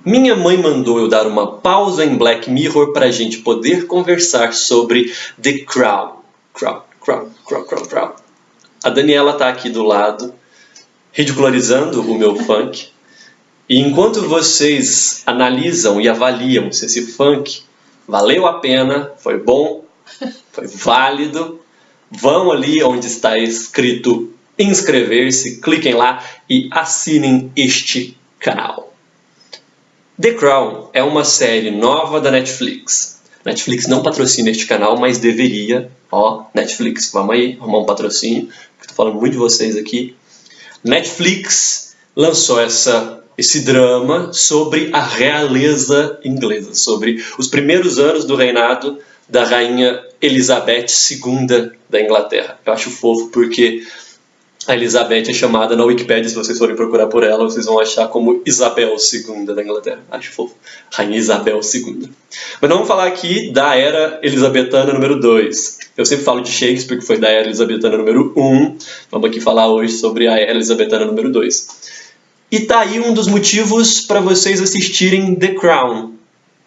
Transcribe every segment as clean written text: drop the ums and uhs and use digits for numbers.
Minha mãe mandou eu dar uma pausa em Black Mirror para a gente poder conversar sobre The Crown. Crown. A Daniela está aqui do lado, ridicularizando o meu funk. E enquanto vocês analisam e avaliam se esse funk valeu a pena, foi bom, foi válido, vão ali onde está escrito inscrever-se, cliquem lá e assinem este canal. The Crown é uma série nova da Netflix. Netflix não patrocina este canal, mas deveria. Ó, Netflix, vamos aí, arrumar um patrocínio. Estou falando muito de vocês aqui. Netflix lançou esse drama sobre a realeza inglesa, sobre os primeiros anos do reinado da rainha Elizabeth II da Inglaterra. Eu acho fofo porque a Elizabeth é chamada na Wikipedia, se vocês forem procurar por ela, vocês vão achar como Isabel II da Inglaterra. Acho fofo. Rainha Isabel II. Mas não vamos falar aqui da era elizabetana número 2. Eu sempre falo de Shakespeare, que foi da era elizabetana número 1. Vamos aqui falar hoje sobre a era elizabetana número 2. E tá aí um dos motivos para vocês assistirem The Crown.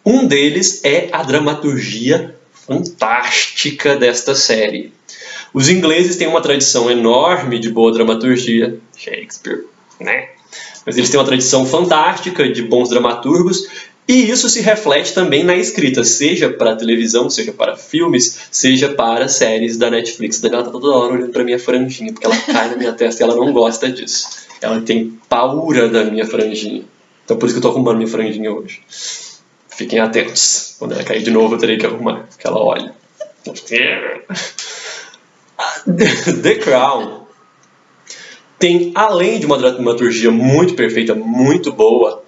Um deles é a dramaturgia fantástica desta série. Os ingleses têm uma tradição enorme de boa dramaturgia, Shakespeare, né? Mas eles têm uma tradição fantástica de bons dramaturgos, e isso se reflete também na escrita, seja para televisão, seja para filmes, seja para séries da Netflix. Ela tá toda hora olhando para minha franjinha, porque ela cai na minha testa e ela não gosta disso. Ela tem paura da minha franjinha. Então por isso que eu tô arrumando minha franjinha hoje. Fiquem atentos. Quando ela cair de novo eu terei que arrumar, porque ela olha. The Crown tem, além de uma dramaturgia muito perfeita, muito boa,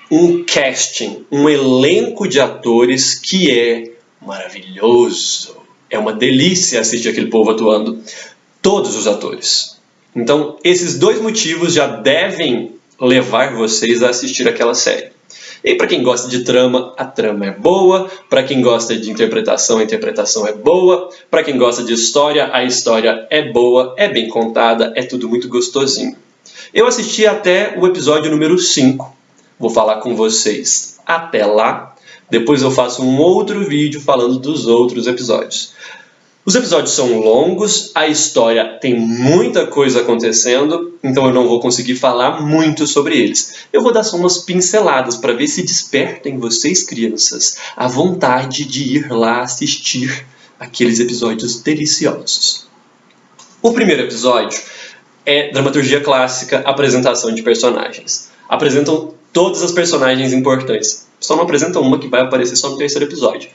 um casting, um elenco de atores que é maravilhoso. É uma delícia assistir aquele povo atuando. Todos os atores. Então, esses dois motivos já devem levar vocês a assistir aquela série. E para quem gosta de trama, a trama é boa. Para quem gosta de interpretação, a interpretação é boa. Para quem gosta de história, a história é boa, é bem contada, é tudo muito gostosinho. Eu assisti até o episódio número 5. Vou falar com vocês até lá. Depois eu faço um outro vídeo falando dos outros episódios. Os episódios são longos, a história tem muita coisa acontecendo, então eu não vou conseguir falar muito sobre eles. Eu vou dar só umas pinceladas para ver se desperta em vocês, crianças, a vontade de ir lá assistir aqueles episódios deliciosos. O primeiro episódio é dramaturgia clássica, apresentação de personagens. Apresentam todas as personagens importantes. Só não apresentam uma que vai aparecer só no terceiro episódio.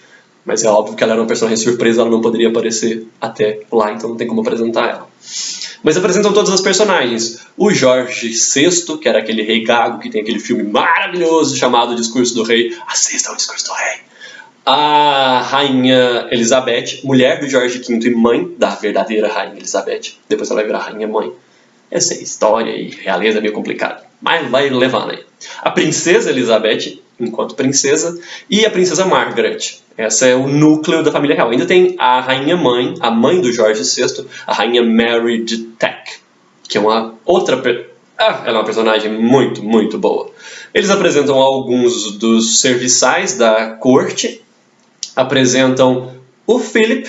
Mas é óbvio que ela era uma personagem surpresa, ela não poderia aparecer até lá, então não tem como apresentar ela. Mas apresentam todas as personagens. O Jorge VI, que era aquele rei gago, que tem aquele filme maravilhoso chamado O Discurso do Rei. Assista o Discurso do Rei. A Rainha Elizabeth, mulher do Jorge V e mãe da verdadeira Rainha Elizabeth. Depois ela vai virar Rainha Mãe. Essa é história e realeza é meio complicado, mas vai levando aí. A Princesa Elizabeth, enquanto princesa, e a Princesa Margaret. Essa é o núcleo da família real. Ainda tem a Rainha Mãe, a mãe do Jorge VI, a Rainha Mary de Teck, que é uma outra... ela é uma personagem muito, muito boa. Eles apresentam alguns dos serviçais da corte, apresentam o Philip,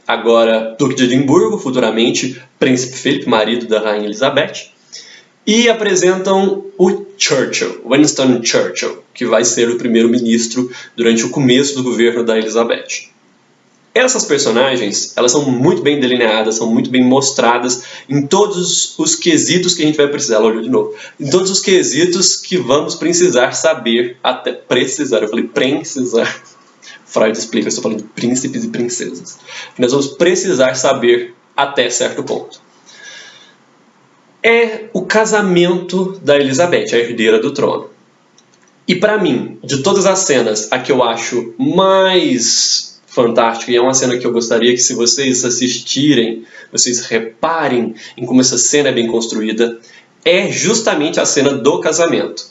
agora Duque de Edimburgo, futuramente Príncipe Philip, marido da Rainha Elizabeth, e apresentam o Churchill, Winston Churchill, que vai ser o primeiro-ministro durante o começo do governo da Elizabeth. Essas personagens, elas são muito bem delineadas, são muito bem mostradas em todos os quesitos que a gente vai precisar. Ela olhou de novo. Em todos os quesitos que vamos precisar saber, até precisar. Eu falei precisar. Freud explica, eu estou falando de príncipes e princesas. Nós vamos precisar saber até certo ponto. É o casamento da Elizabeth, a herdeira do trono. E para mim, de todas as cenas, a que eu acho mais fantástica, e é uma cena que eu gostaria que, se vocês assistirem, vocês reparem em como essa cena é bem construída, é justamente a cena do casamento,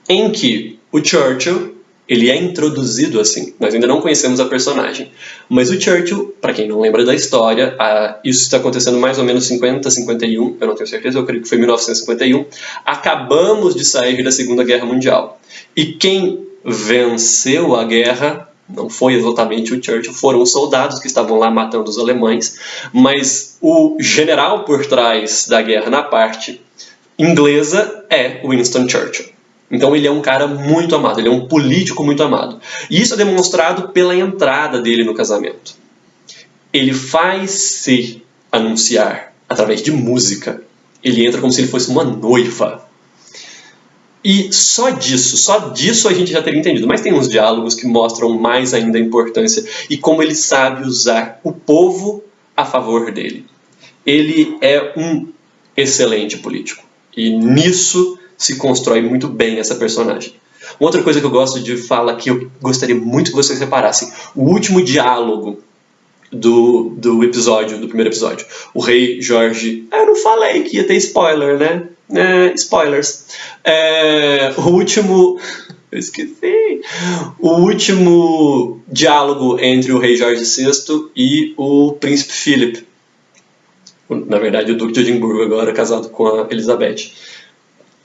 em que o Churchill Ele é introduzido assim. Nós ainda não conhecemos a personagem. Mas o Churchill, para quem não lembra da história, isso está acontecendo mais ou menos 50, 51, eu não tenho certeza, eu creio que foi 1951. Acabamos de sair da Segunda Guerra Mundial. E quem venceu a guerra não foi exatamente o Churchill, foram os soldados que estavam lá matando os alemães, mas o general por trás da guerra na parte inglesa é Winston Churchill. Então ele é um cara muito amado, ele é um político muito amado. E isso é demonstrado pela entrada dele no casamento. Ele faz se anunciar através de música. Ele entra como se ele fosse uma noiva. E só disso a gente já teria entendido. Mas tem uns diálogos que mostram mais ainda a importância e como ele sabe usar o povo a favor dele. Ele é um excelente político. E nisso se constrói muito bem essa personagem. Uma outra coisa que eu gosto de falar, que eu gostaria muito que vocês reparassem, o último diálogo do primeiro episódio. O rei Jorge... eu não falei que ia ter spoiler, né? Spoilers. Eu esqueci. O último diálogo entre o rei Jorge VI e o príncipe Philip. Na verdade, o duque de Edimburgo agora, casado com a Elizabeth.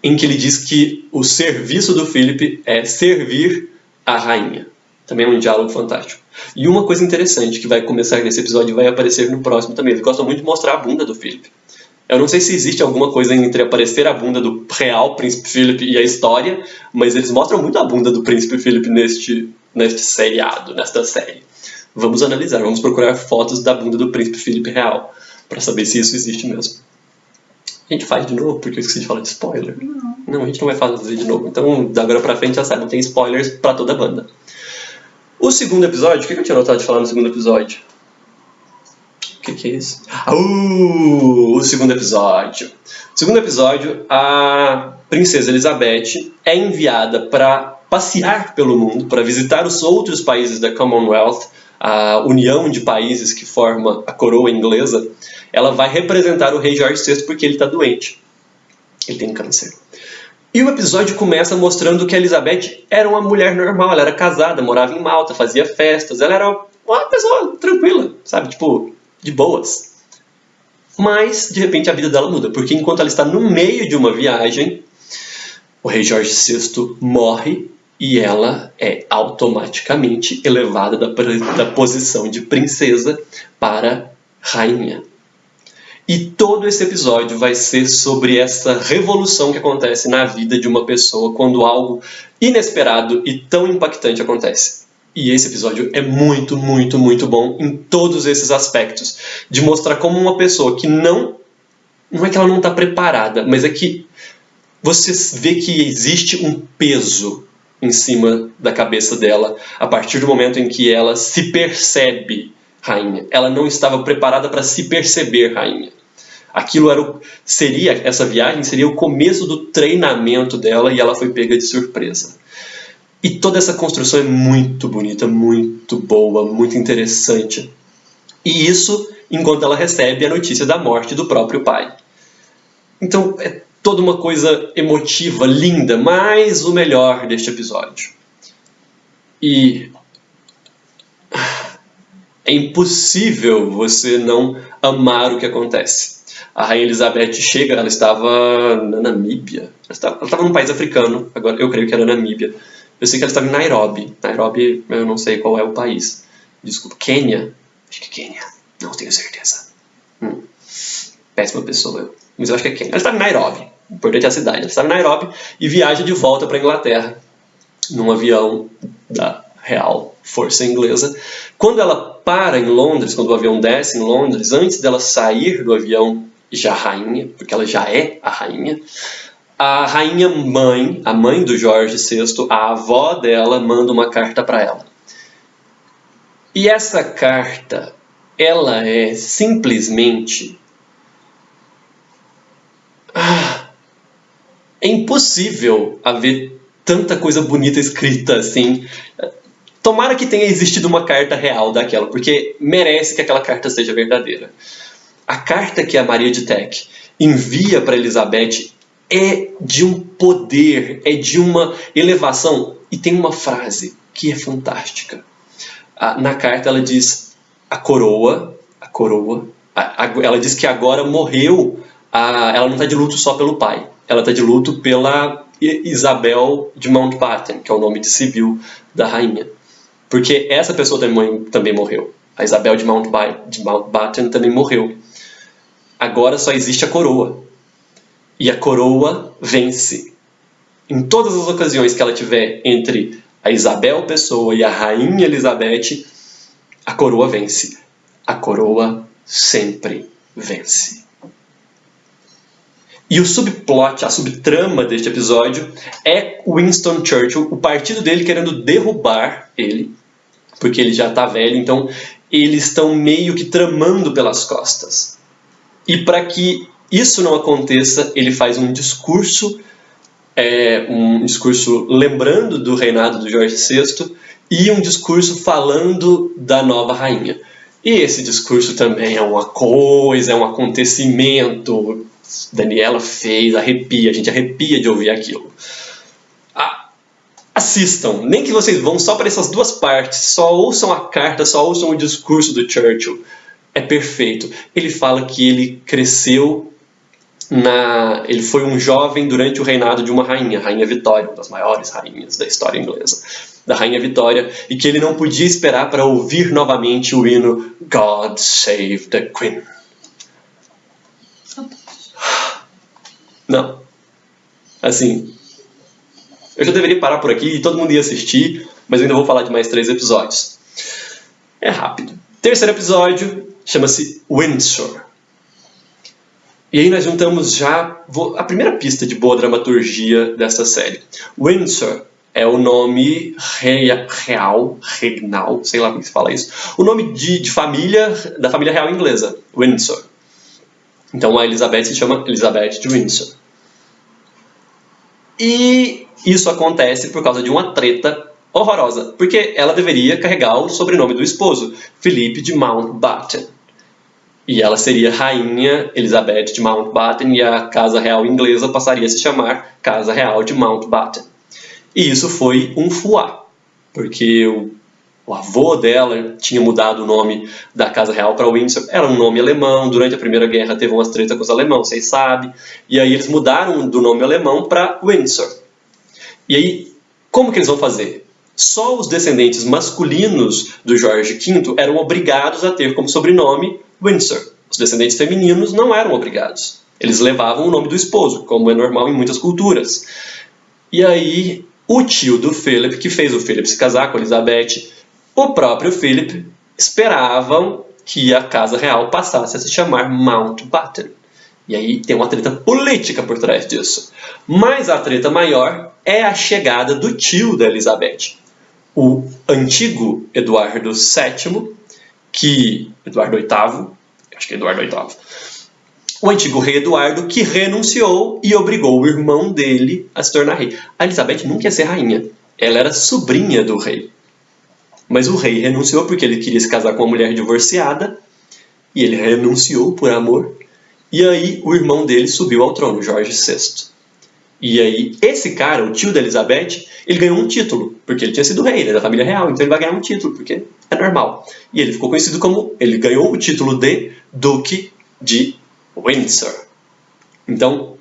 Em que ele diz que o serviço do Philip é servir a rainha. Também é um diálogo fantástico. E uma coisa interessante que vai começar nesse episódio e vai aparecer no próximo também. Eles gostam muito de mostrar a bunda do Philip. Eu não sei se existe alguma coisa entre aparecer a bunda do real príncipe Philip e a história, mas eles mostram muito a bunda do príncipe Philip neste seriado, nesta série. Vamos analisar, vamos procurar fotos da bunda do príncipe Philip real, para saber se isso existe mesmo. A gente faz de novo, porque eu esqueci de falar de spoiler. Não, a gente não vai fazer de novo. Então, da agora pra frente, já sabe, tem spoilers pra toda a banda. O segundo episódio, o que eu tinha notado de falar no segundo episódio? O que é isso? O segundo episódio. No segundo episódio, a princesa Elizabeth é enviada para passear pelo mundo, para visitar os outros países da Commonwealth, a união de países que forma a coroa inglesa. Ela vai representar o rei Jorge VI porque ele está doente. Ele tem câncer. E o episódio começa mostrando que a Elizabeth era uma mulher normal, ela era casada, morava em Malta, fazia festas, ela era uma pessoa tranquila, sabe, tipo, de boas. Mas, de repente, a vida dela muda, porque enquanto ela está no meio de uma viagem, o rei Jorge VI morre e ela é automaticamente elevada da posição de princesa para rainha. E todo esse episódio vai ser sobre essa revolução que acontece na vida de uma pessoa quando algo inesperado e tão impactante acontece. E esse episódio é muito, muito, muito bom em todos esses aspectos. De mostrar como uma pessoa que não é que ela não está preparada, mas é que você vê que existe um peso em cima da cabeça dela a partir do momento em que ela se percebe rainha. Ela não estava preparada para se perceber rainha. Essa viagem seria o começo do treinamento dela e ela foi pega de surpresa. E toda essa construção é muito bonita, muito boa, muito interessante. E isso enquanto ela recebe a notícia da morte do próprio pai. Então é toda uma coisa emotiva, linda, mas o melhor deste episódio. E é impossível você não amar o que acontece. A rainha Elizabeth chega, ela estava na Namíbia. Ela estava num país africano, agora eu creio que era Namíbia. Eu sei que ela estava em Nairobi. Nairobi, eu não sei qual é o país. Desculpa, Quênia? Acho que é Quênia. Não tenho certeza. Péssima pessoa eu. Mas eu acho que é Quênia. Ela estava em Nairobi. O importante é a cidade. Ela estava em Nairobi e viaja de volta para a Inglaterra. Num avião da Real Força Inglesa. Quando ela para em Londres, quando o avião desce em Londres, antes dela sair do avião já rainha, porque ela já é a rainha mãe, a mãe do Jorge VI, a avó dela, manda uma carta para ela. E essa carta, ela é simplesmente... é impossível haver tanta coisa bonita escrita assim. Tomara que tenha existido uma carta real daquela, porque merece que aquela carta seja verdadeira. A carta que a Maria de Teck envia para Elizabeth é de um poder, é de uma elevação. E tem uma frase que é fantástica. Na carta ela diz ela diz que agora morreu, ela não está de luto só pelo pai, ela está de luto pela Isabel de Mountbatten, que é o nome de civil da rainha. Porque essa pessoa também morreu. A Isabel de Mountbatten também morreu. Agora só existe a coroa. E a coroa vence. Em todas as ocasiões que ela tiver entre a Isabel pessoa e a rainha Elizabeth, a coroa vence. A coroa sempre vence. E o subplot, a subtrama deste episódio é Winston Churchill, o partido dele querendo derrubar ele, porque ele já está velho, então eles estão meio que tramando pelas costas. E para que isso não aconteça, ele faz um discurso lembrando do reinado do Jorge VI e um discurso falando da nova rainha. E esse discurso também é uma coisa, é um acontecimento. Daniela fez, a gente arrepia de ouvir aquilo. Assistam, nem que vocês vão só para essas duas partes, só ouçam a carta, só ouçam o discurso do Churchill. É perfeito. Ele fala que ele cresceu ele foi um jovem durante o reinado de uma rainha, Rainha Vitória, uma das maiores rainhas da história inglesa, da Rainha Vitória, e que ele não podia esperar para ouvir novamente o hino God Save the Queen. Não. Assim, eu já deveria parar por aqui e todo mundo ia assistir, mas eu ainda vou falar de mais 3 episódios. É rápido. Terceiro episódio chama-se Windsor. E aí nós juntamos já a primeira pista de boa dramaturgia dessa série. Windsor é o nome regnal, sei lá como se fala isso. O nome de família, da família real inglesa, Windsor. Então a Elizabeth se chama Elizabeth de Windsor. E isso acontece por causa de uma treta horrorosa, porque ela deveria carregar o sobrenome do esposo, Philip de Mountbatten. E ela seria Rainha Elizabeth de Mountbatten e a Casa Real Inglesa passaria a se chamar Casa Real de Mountbatten. E isso foi um fuá, porque o avô dela tinha mudado o nome da Casa Real para Windsor. Era um nome alemão, durante a Primeira Guerra teve umas tretas com os alemãos, vocês sabem. E aí eles mudaram do nome alemão para Windsor. E aí, como que eles vão fazer? Só os descendentes masculinos do Jorge V eram obrigados a ter como sobrenome Windsor. Os descendentes femininos não eram obrigados. Eles levavam o nome do esposo, como é normal em muitas culturas. E aí, o tio do Philip, que fez o Philip se casar com a Elizabeth, o próprio Philip, esperavam que a Casa Real passasse a se chamar Mountbatten. E aí tem uma treta política por trás disso. Mas a treta maior é a chegada do tio da Elizabeth, o antigo Eduardo VII, Eduardo VIII, acho que é Eduardo VIII, o antigo rei Eduardo, que renunciou e obrigou o irmão dele a se tornar rei. A Elizabeth nunca ia ser rainha, ela era sobrinha do rei. Mas o rei renunciou porque ele queria se casar com uma mulher divorciada, e ele renunciou por amor, e aí o irmão dele subiu ao trono, Jorge VI. E aí, esse cara, o tio da Elizabeth, ele ganhou um título, porque ele tinha sido rei, ele é da família real, então ele vai ganhar um título, porque é normal. E ele ficou conhecido como, ele ganhou o título de Duque de Windsor. Então,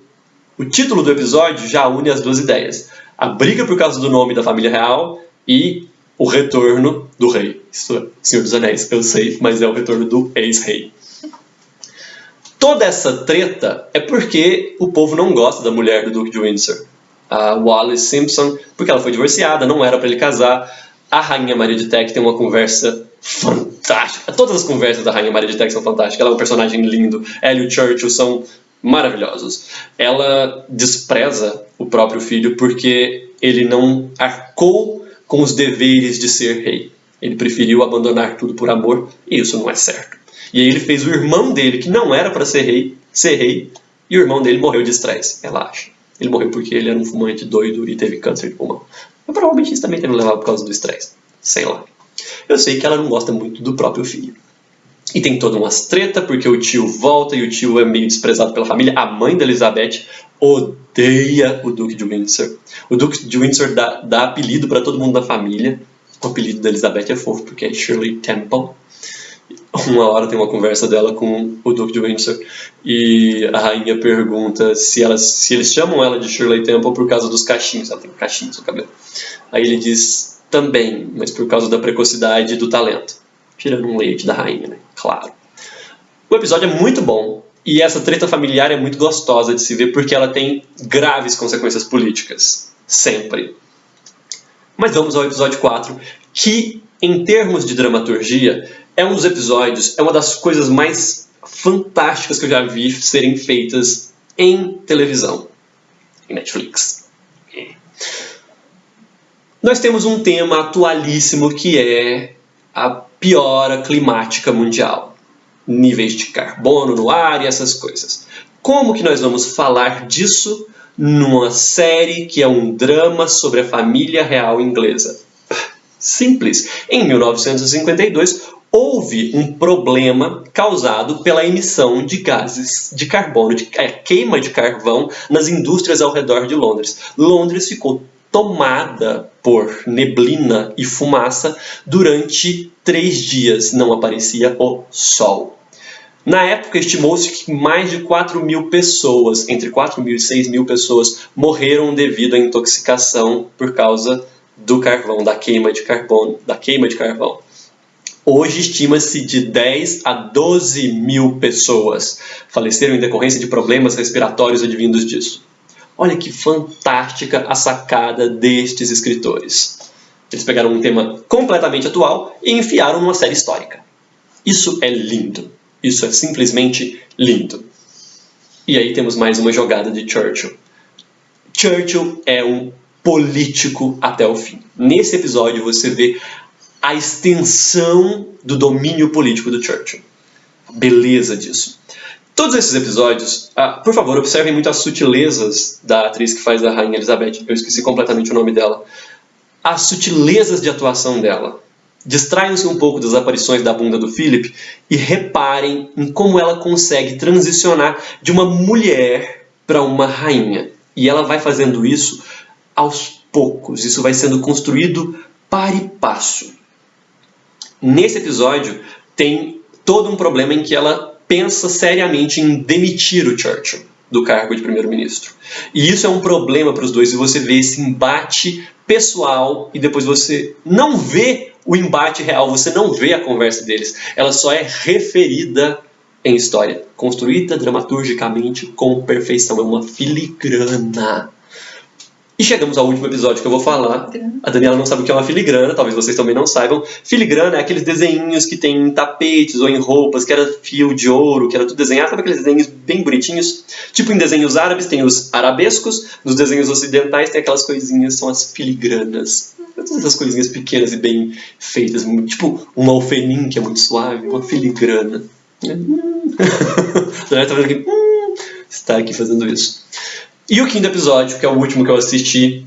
o título do episódio já une as duas ideias. A briga por causa do nome da família real e o retorno do rei. Isso é Senhor dos Anéis, eu sei, mas é o retorno do ex-rei. Toda essa treta é porque o povo não gosta da mulher do Duque de Windsor, a Wallis Simpson, porque ela foi divorciada, não era para ele casar. A Rainha Maria de Teck tem uma conversa fantástica. Todas as conversas da Rainha Maria de Teck são fantásticas. Ela é um personagem lindo. Ela e o Churchill são maravilhosos. Ela despreza o próprio filho porque ele não arcou com os deveres de ser rei. Ele preferiu abandonar tudo por amor, e isso não é certo. E aí ele fez o irmão dele, que não era para ser rei, e o irmão dele morreu de estresse, relaxa. Ele morreu porque ele era um fumante doido e teve câncer de pulmão. Mas provavelmente isso também teve levado por causa do estresse. Sei lá. Eu sei que ela não gosta muito do próprio filho. E tem toda uma treta, porque o tio volta e o tio é meio desprezado pela família. A mãe da Elizabeth odeia odeia o Duque de Windsor. O Duque de Windsor dá apelido para todo mundo da família. O apelido da Elizabeth é fofo, porque é Shirley Temple. Uma hora tem uma conversa dela com o Duque de Windsor e a rainha pergunta se eles chamam ela de Shirley Temple por causa dos cachinhos. Ela tem cachinhos no cabelo. Aí ele diz também, mas por causa da precocidade e do talento. Tirando um leite da rainha, né? Claro. O episódio é muito bom e essa treta familiar é muito gostosa de se ver porque ela tem graves consequências políticas. Sempre. Mas vamos ao episódio 4, que, em termos de dramaturgia, é um dos episódios, é uma das coisas mais fantásticas que eu já vi serem feitas em televisão, em Netflix. Nós temos um tema atualíssimo que é a piora climática mundial. Níveis de carbono no ar e essas coisas. Como que nós vamos falar disso numa série que é um drama sobre a família real inglesa? Simples. Em 1952, houve um problema causado pela emissão de gases de carbono, queima de carvão nas indústrias ao redor de Londres. Londres ficou tomada por neblina e fumaça durante 3 dias. Não aparecia o sol. Na época, estimou-se que mais de 4 mil pessoas, entre 4 mil e 6 mil pessoas, morreram devido à intoxicação por causa do carvão, da queima de carvão. Hoje estima-se de 10 a 12 mil pessoas faleceram em decorrência de problemas respiratórios advindos disso. Olha que fantástica a sacada destes escritores. Eles pegaram um tema completamente atual e enfiaram numa série histórica. Isso é lindo. Isso é simplesmente lindo. E aí temos mais uma jogada de Churchill. Churchill é um político até o fim. Nesse episódio você vê a extensão do domínio político do Churchill. A beleza disso. Todos esses episódios, por favor, observem muito as sutilezas da atriz que faz a Rainha Elizabeth. Eu esqueci completamente o nome dela. As sutilezas de atuação dela. Distraiam-se um pouco das aparições da bunda do Philip e reparem em como ela consegue transicionar de uma mulher para uma rainha. E ela vai fazendo isso aos poucos. Isso vai sendo construído para e passo. Nesse episódio tem todo um problema em que ela pensa seriamente em demitir o Churchill do cargo de primeiro-ministro. E isso é um problema para os dois. E você vê esse embate pessoal e depois você não vê o embate real, você não vê a conversa deles. Ela só é referida em história, construída dramaturgicamente com perfeição. É uma filigrana. E chegamos ao último episódio que eu vou falar. A Daniela não sabe o que é uma filigrana, talvez vocês também não saibam. Filigrana é aqueles desenhinhos que tem em tapetes ou em roupas, que era fio de ouro, que era tudo desenhado. Sabe aqueles desenhos bem bonitinhos? Tipo em desenhos árabes tem os arabescos, nos desenhos ocidentais tem aquelas coisinhas, são as filigranas. Todas essas coisinhas pequenas e bem feitas, tipo um alfenim que é muito suave, uma filigrana. A Daniela está vendo aqui, está aqui fazendo isso. E o quinto episódio, que é o último que eu assisti,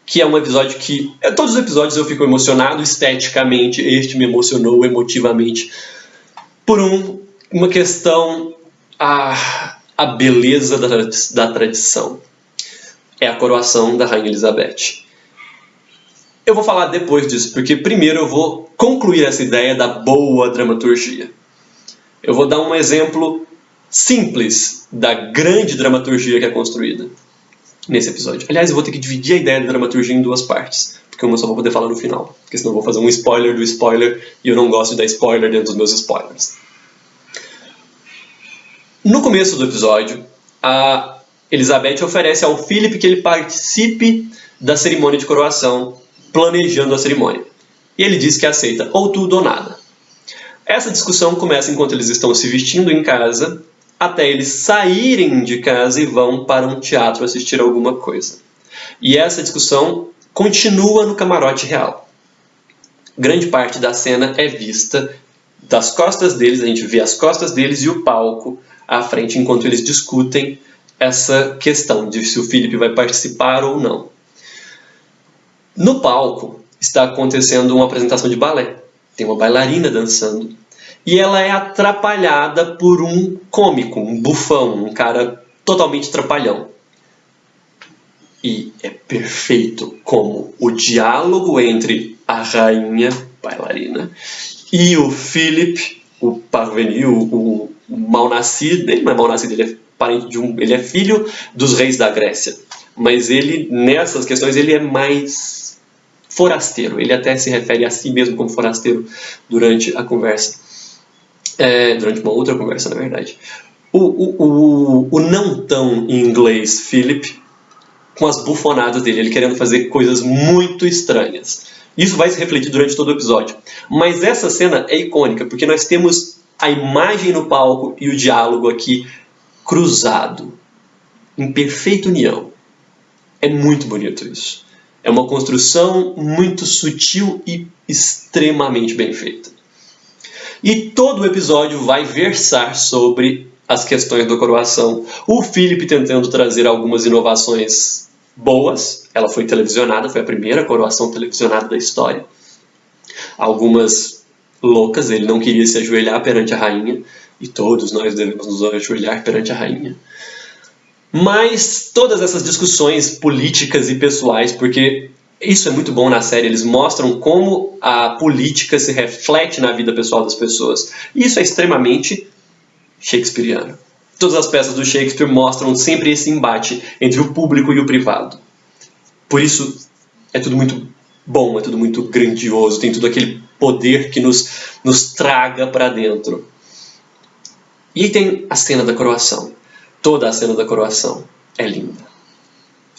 que é um episódio que... Todos os episódios eu fico emocionado esteticamente, este me emocionou emotivamente, por uma questão, a beleza da tradição. É a coroação da Rainha Elizabeth. Eu vou falar depois disso, porque primeiro eu vou concluir essa ideia da boa dramaturgia. Eu vou dar um exemplo simples da grande dramaturgia que é construída nesse episódio. Aliás, eu vou ter que dividir a ideia da dramaturgia em 2 partes, porque uma só vou poder falar no final, porque senão eu vou fazer um spoiler do spoiler e eu não gosto de dar spoiler dentro dos meus spoilers. No começo do episódio, a Elizabeth oferece ao Philip que ele participe da cerimônia de coroação, planejando a cerimônia. E ele diz que aceita ou tudo ou nada. Essa discussão começa enquanto eles estão se vestindo em casa, até eles saírem de casa e vão para um teatro assistir alguma coisa. E essa discussão continua no camarote real. Grande parte da cena é vista das costas deles, a gente vê as costas deles e o palco à frente, enquanto eles discutem essa questão de se o Philip vai participar ou não. No palco está acontecendo uma apresentação de balé. Tem uma bailarina dançando. E ela é atrapalhada por um cômico, um bufão, um cara totalmente trapalhão. E é perfeito como o diálogo entre a rainha bailarina e o Philip, o parvenu, o mal-nascido. Ele não é mal-nascido, ele é parente ele é filho dos reis da Grécia. Mas ele, nessas questões, ele é mais forasteiro. Ele até se refere a si mesmo como forasteiro durante a conversa. Durante uma outra conversa, na verdade. O não tão em inglês Philip, com as bufonadas dele, ele querendo fazer coisas muito estranhas. Isso vai se refletir durante todo o episódio. Mas essa cena é icônica, porque nós temos a imagem no palco e o diálogo aqui cruzado, em perfeita união. É muito bonito isso. É uma construção muito sutil e extremamente bem feita. E todo o episódio vai versar sobre as questões da coroação. O Philip tentando trazer algumas inovações boas. Ela foi televisionada, foi a primeira coroação televisionada da história. Algumas loucas, ele não queria se ajoelhar perante a rainha. E todos nós devemos nos ajoelhar perante a rainha. Mas todas essas discussões políticas e pessoais, porque isso é muito bom na série, eles mostram como a política se reflete na vida pessoal das pessoas. E isso é extremamente shakespeariano. Todas as peças do Shakespeare mostram sempre esse embate entre o público e o privado. Por isso é tudo muito bom, é tudo muito grandioso, tem tudo aquele poder que nos traga para dentro. E aí tem a cena da coroação. Toda a cena da coroação é linda.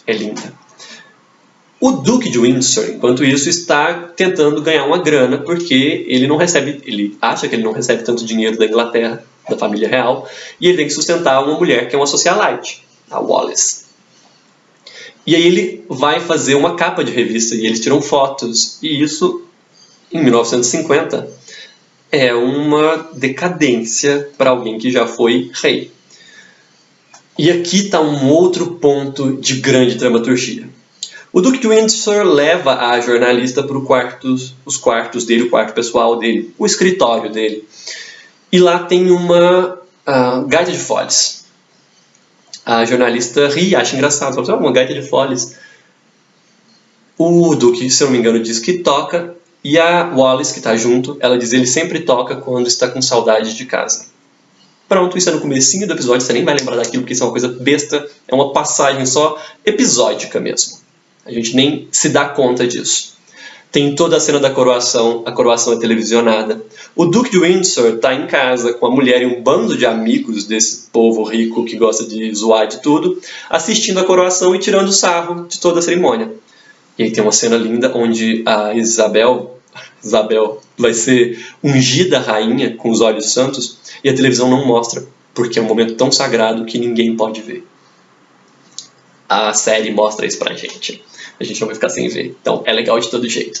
É linda. O Duque de Windsor, enquanto isso, está tentando ganhar uma grana porque ele acha que ele não recebe tanto dinheiro da Inglaterra, da família real, e ele tem que sustentar uma mulher que é uma socialite, a Wallis. E aí ele vai fazer uma capa de revista e eles tiram fotos, e isso, em 1950, é uma decadência para alguém que já foi rei. E aqui está um outro ponto de grande dramaturgia. O Duque de Windsor leva a jornalista para os quartos dele, o quarto pessoal dele, o escritório dele. E lá tem uma gaita de foles. A jornalista ri e acha engraçado. Fala, uma gaita de foles. O Duque, se eu não me engano, diz que toca. E a Wallis, que está junto, ela diz que ele sempre toca quando está com saudade de casa. Pronto, isso é no comecinho do episódio, você nem vai lembrar daquilo, porque isso é uma coisa besta, é uma passagem só episódica mesmo. A gente nem se dá conta disso. Tem toda a cena da coroação, a coroação é televisionada. O Duque de Windsor está em casa com a mulher e um bando de amigos desse povo rico que gosta de zoar de tudo, assistindo a coroação e tirando sarro de toda a cerimônia. E aí tem uma cena linda onde a Isabel vai ser ungida rainha com os olhos santos e a televisão não mostra, porque é um momento tão sagrado que ninguém pode ver. A série mostra isso pra gente. A gente não vai ficar sem ver. Então é legal de todo jeito.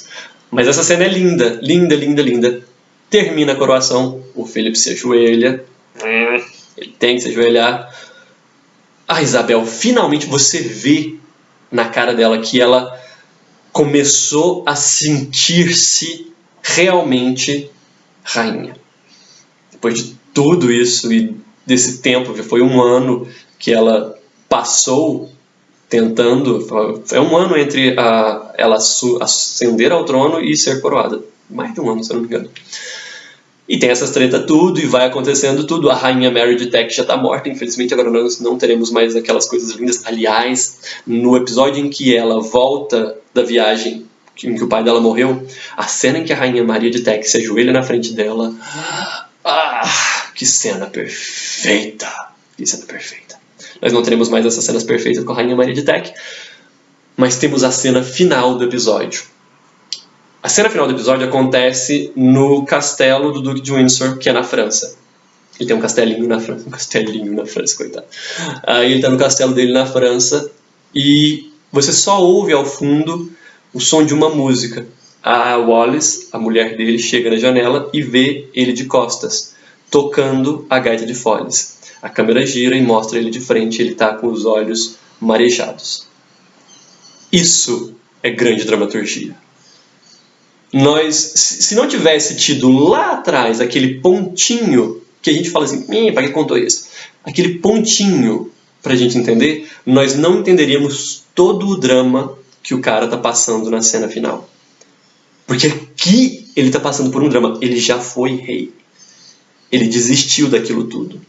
Mas essa cena é linda, linda, linda, linda. Termina a coroação, o Philip se ajoelha. Ele tem que se ajoelhar. A Isabel, finalmente você vê na cara dela que ela começou a sentir-se realmente rainha. Depois de tudo isso e desse tempo, já foi um ano que ela passou tentando, é um ano entre ela ascender ao trono e ser coroada. Mais de um ano, se eu não me engano. E tem essas treta tudo, e vai acontecendo tudo. A rainha Mary de Teck já está morta, infelizmente agora nós não teremos mais aquelas coisas lindas. Aliás, no episódio em que ela volta da viagem, em que o pai dela morreu, a cena em que a rainha Maria de Teck se ajoelha na frente dela... que cena perfeita! Que cena perfeita! Nós não teremos mais essas cenas perfeitas com a rainha Maria de Teck, mas temos a cena final do episódio. A cena final do episódio acontece no castelo do Duque de Windsor, que é na França. Ele tem um castelinho na França, coitado. Aí ele está no castelo dele na França e você só ouve ao fundo o som de uma música. A Wallis, a mulher dele, chega na janela e vê ele de costas, tocando a gaita de foles. A câmera gira e mostra ele de frente, ele está com os olhos marejados. Isso é grande dramaturgia. Se não tivesse tido lá atrás aquele pontinho que a gente fala assim, para que contou isso? Aquele pontinho pra gente entender, nós não entenderíamos todo o drama que o cara tá passando na cena final. Porque aqui ele tá passando por um drama. Ele já foi rei. Ele desistiu daquilo tudo.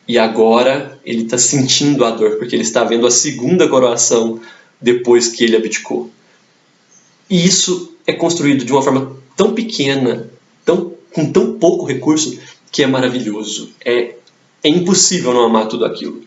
E agora ele tá sentindo a dor, porque ele está vendo a segunda coroação depois que ele abdicou. E isso é construído de uma forma tão pequena, com tão pouco recurso, que é maravilhoso. É impossível não amar tudo aquilo.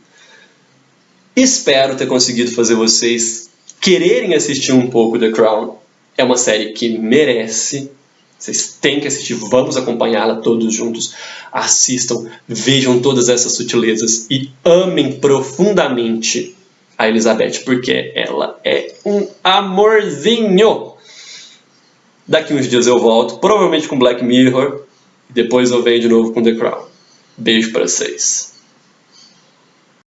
Espero ter conseguido fazer vocês quererem assistir um pouco The Crown. É uma série que merece. Vocês têm que assistir. Vamos acompanhá-la todos juntos. Assistam, vejam todas essas sutilezas e amem profundamente a Elizabeth, porque ela é um amorzinho. Daqui uns dias eu volto, provavelmente com Black Mirror. Depois eu venho de novo com The Crown. Beijo para vocês.